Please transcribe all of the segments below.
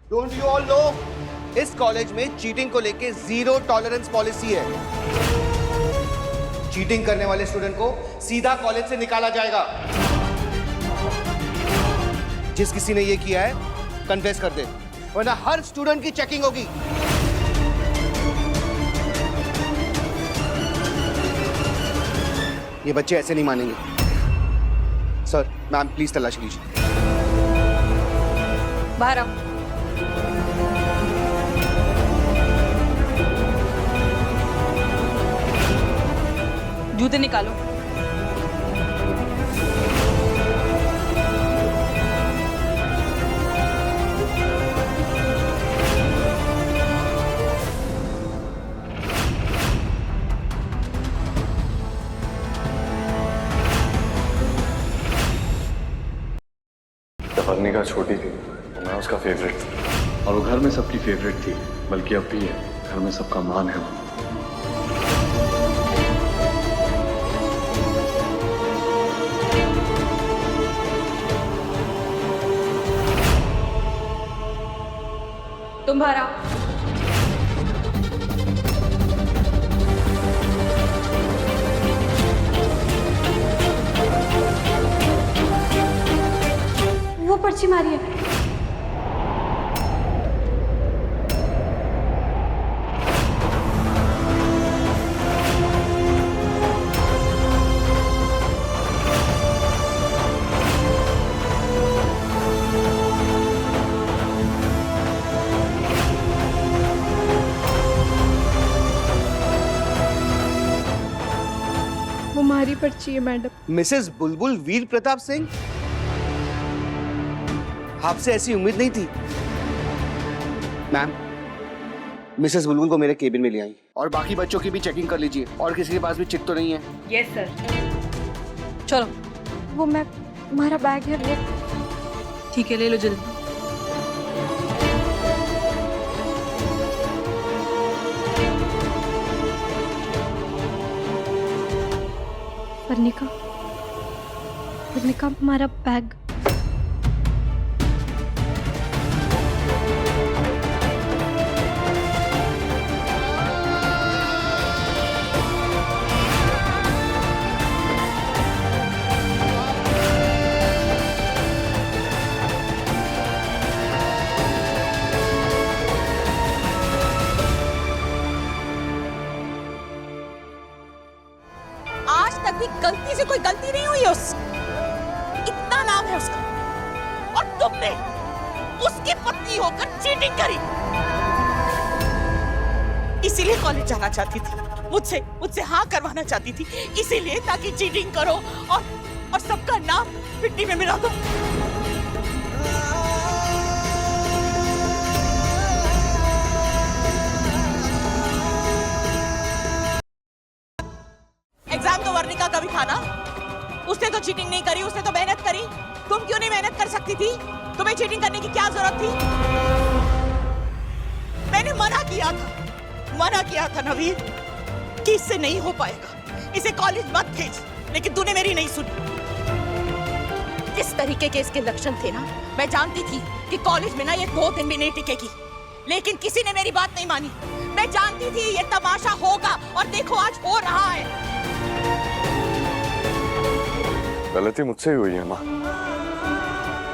Don't you all know, इस college में cheating को लेके 0 टॉलरेंस पॉलिसी है। चीटिंग करने वाले स्टूडेंट को सीधा कॉलेज से निकाला जाएगा। जिस किसी ने ये किया है कन्फेस कर दे, वरना हर स्टूडेंट की चेकिंग होगी। ये बच्चे ऐसे नहीं मानेंगे। सर, मैम प्लीज तलाशी लीजिए। बाहर आओ। जूते निकालो। वर्णिका छोटी थी तो मैं उसका फेवरेट था, और वो घर में सबकी फेवरेट थी, बल्कि अब भी है। घर में सबका मान है वो। तुम बाहर आओ। वो पर्ची मारी है। वो मारी पर्ची है मैडम। मिसेस बुलबुल वीर प्रताप सिंह, आपसे ऐसी उम्मीद नहीं थी। मैम, मिसेस बुलबुल को मेरे केबिन में ले आई और बाकी बच्चों की भी चेकिंग कर लीजिए। और किसी के पास भी चिट तो नहीं है? Yes sir. चलो। वो मैं, हमारा बैग है वो। ठीक है, ले लो जल्दी। वर्णिका, वर्णिका हमारा बैग। आज तक भी गलती से कोई गलती नहीं हुई है इतना नाम है उसका, और तुमने उसकी पत्नी होकर चीटिंग करी। इसीलिए कॉलेज जाना चाहती थी, मुझसे हाँ करवाना चाहती थी, इसीलिए ताकि चीटिंग करो और सबका नाम मिट्टी में मिला दो। एग्जाम तो वर्णिका का भी था ना, उसने तो चीटिंग नहीं करी, उसने तो मेहनत करी। तुम क्यों नहीं मेहनत कर सकती थी? तुम्हें चीटिंग करने की क्या जरूरत थी? मैंने मना किया था नवीन कि इससे नहीं हो पाएगा, इसे कॉलेज मत भेज, लेकिन तूने मेरी नहीं सुनी। किस तरीके के इसके लक्षण थे ना, मैं जानती थी कि कॉलेज में ना ये 2 दिन भी नहीं टिकेगी, लेकिन किसी ने मेरी बात नहीं मानी। मैं जानती थी ये तमाशा होगा, और देखो आज हो रहा है। गलती मुझसे ही हुई है माँ।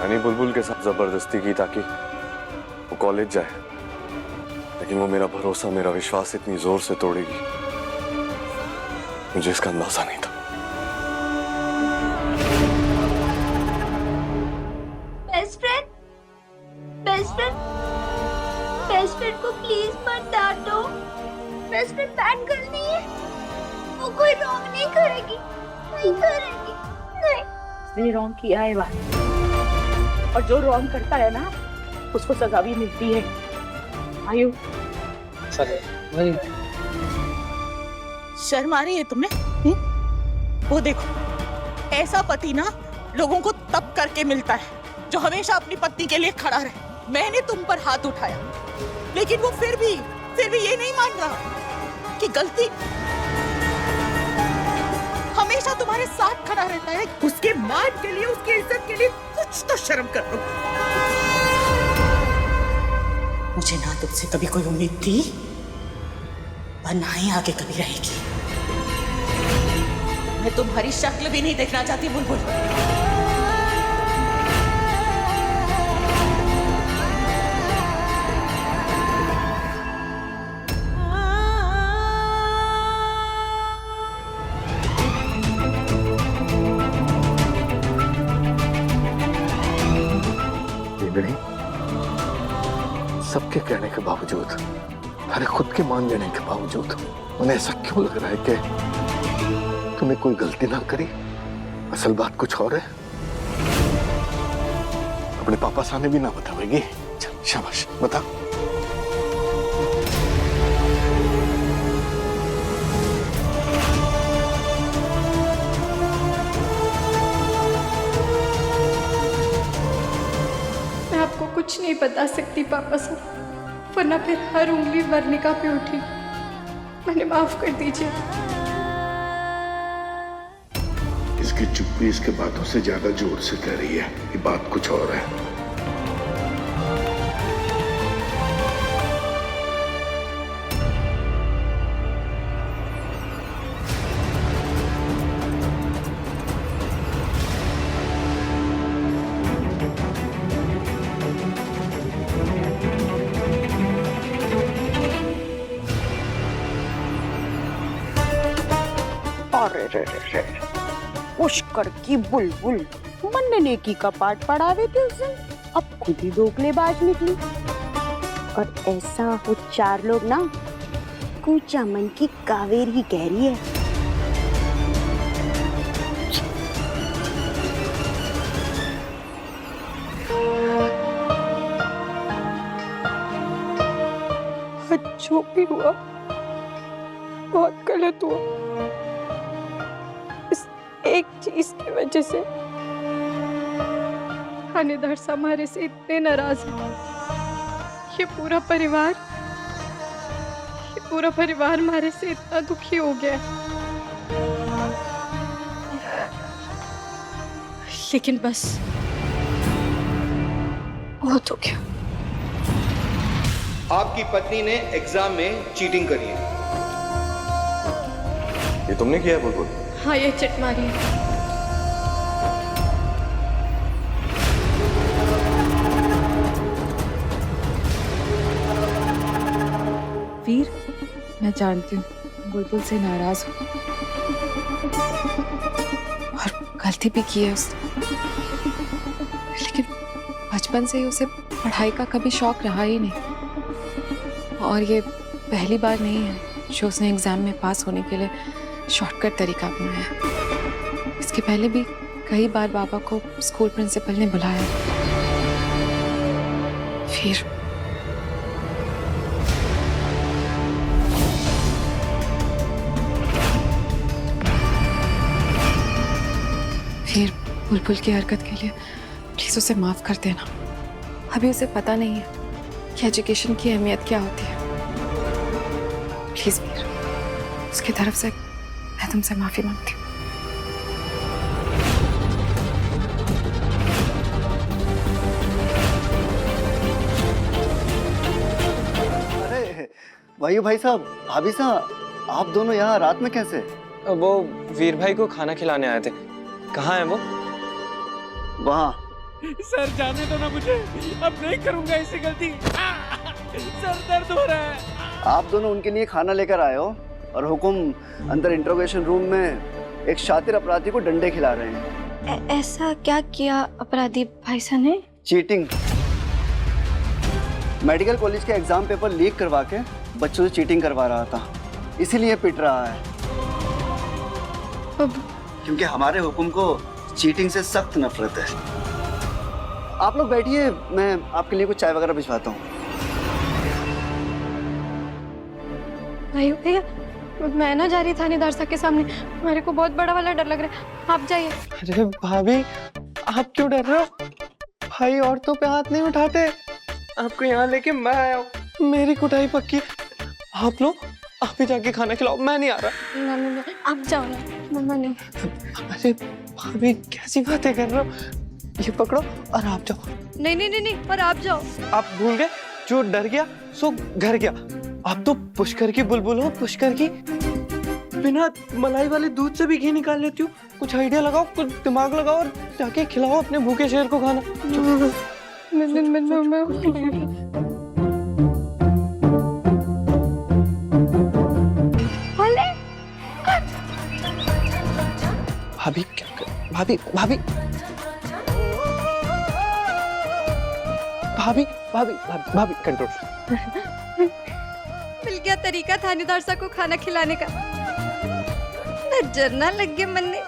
मैंने बुलबुल के साथ जबरदस्ती की ताकि वो कॉलेज जाए, लेकिन वो मेरा भरोसा, मेरा विश्वास इतनी जोर से तोड़ेगी, मुझे इसका अंदाजा नहीं था। Best friend, best friend, best friend को प्लीज मत डांटो। बेस्ट फ्रेंड बैड गर्ल नहीं है, वो कोई रॉन्ग नहीं करेगी, नहीं करेगी, नहीं। उसने रॉन्ग किया है बात, और जो रॉन्ग करता है ना उसको सजा भी मिलती है। आयु, शर्म आ रही है तुम्हें? वो देखो, ऐसा पति ना लोगों को तब करके मिलता है जो हमेशा अपनी पत्नी के लिए खड़ा रहे। मैंने तुम पर हाथ उठाया, लेकिन वो फिर भी ये नहीं मान रहा कि गलती हमेशा तुम्हारे साथ खड़ा रहता है। उसके मान के लिए, उसकी इज्जत के लिए कुछ तो शर्म कर लो। मुझे ना तुमसे कभी कोई उम्मीद थी और ना ही आगे कभी रहेगी। मैं तुम्हारी शक्ल भी नहीं देखना चाहती बुलबुल। सबके कहने के बावजूद, अरे खुद के मान लेने के बावजूद उन्हें ऐसा क्यों लग रहा है कि तूने कोई गलती ना करी? असल बात कुछ और है। अपने पापा सामने भी ना बतावेगी? चल शाबाश, बता। मैं आपको कुछ नहीं बता सकती पापा साहब, वरना फिर हर उंगली वर्णिका पे उठी। मैंने माफ कर दीजिए। इसकी चुप्पी इसके बातों से ज्यादा जोर से कह रही है कि बात कुछ और है। अरे पुष्कर की बुलबुल मनने की कपाट पढ़ावे थे उस दिन, अब खुद ही दोगलेबाज निकली। और ऐसा वो चार लोग ना कूचा मन की कावेरी ही कह रही है। जो भी हुआ बहुत गलत हुआ। इस एक चीज की वजह से थानेदार साहब हमारे से इतने नाराज है। ये पूरा परिवार हमारे से इतना दुखी हो गया। लेकिन बस बहुत हो गया। आपकी पत्नी ने एग्जाम में चीटिंग करी है। ये तुमने किया है बुलबुल? हाँ, ये चिट मारी है। वीर, मैं जानती हूँ बुलबुल से नाराज हूँ और गलती भी की है उसने, लेकिन बचपन से ही उसे पढ़ाई का कभी शौक रहा ही नहीं। और ये पहली बार नहीं है जो उसने एग्जाम में पास होने के लिए शॉर्टकट तरीका अपनाया है। इसके पहले भी कई बार बाबा को स्कूल प्रिंसिपल ने बुलाया। फिर बुलबुल की हरकत के लिए प्लीज उसे माफ कर देना। अभी उसे पता नहीं है कि एजुकेशन की अहमियत क्या होती है। प्लीज वीर, उसकी तरफ से मैं तुमसे माफी मांगती हूँ। अरे वायु भाई साहब, भाभी साहब, आप दोनों यहाँ रात में कैसे? वो वीर भाई को खाना खिलाने आए थे। कहाँ है वो? वहाँ। सर जाने दो ना मुझे, अब नहीं करूंगा ऐसी गलती। सर दर्द हो रहा है। आप दोनों उनके लिए खाना लेकर आए हो और हुकुम अंदर इंट्रोगेशन रूम में एक शातिर अपराधी को डंडे खिला रहे हैं। ऐसा क्या किया अपराधी भाई साहब ने? चीटिंग। मेडिकल कॉलेज के एग्जाम पेपर लीक करवा के बच्चों से चीटिंग करवा रहा था, इसीलिए पिट रहा है। क्योंकि हमारे हुकुम को चीटिंग से सख्त नफरत है। आप लोग बैठिए, मैं आपके लिए कुछ चाय वगैरह भिजवाता हूँ। भैया, मैं ना जा रही थानेदार साहब के सामने, मेरे को बहुत बड़ा वाला डर लग रहा है, आप जाइए। अरे भाभी, आप क्यों डर रहे हो? भाई औरतों पे हाथ नहीं उठाते। आपको यहाँ लेके मैं आया हूँ, मेरी कुटाई पक्की। आप लोग, आप ही जाके खाना खिलाओ, मैं नहीं आ रहा। ना, आप जाओ ना, मम्मा नहीं। अरे भाभी कैसी बातें कर रहे हो? ये पकड़ो और आप जाओ। नहीं नहीं नहीं नहीं, और आप जाओ। आप भूल गए, जो डर गया सो घर गया। आप तो पुष्कर की बुलबुल हो, पुष्कर की। बिना मलाई वाले दूध से भी घी निकाल लेती हो। कुछ आइडिया लगाओ, कुछ दिमाग लगाओ और जाके खिलाओ अपने भूखे शेर को खाना। भाभी क्या कर, भाभी भाभी भाभी भाभी भाभी कंट्रोल। मिल गया तरीका थानेदार साहब को खाना खिलाने का। नजर ना लग गया मन ने।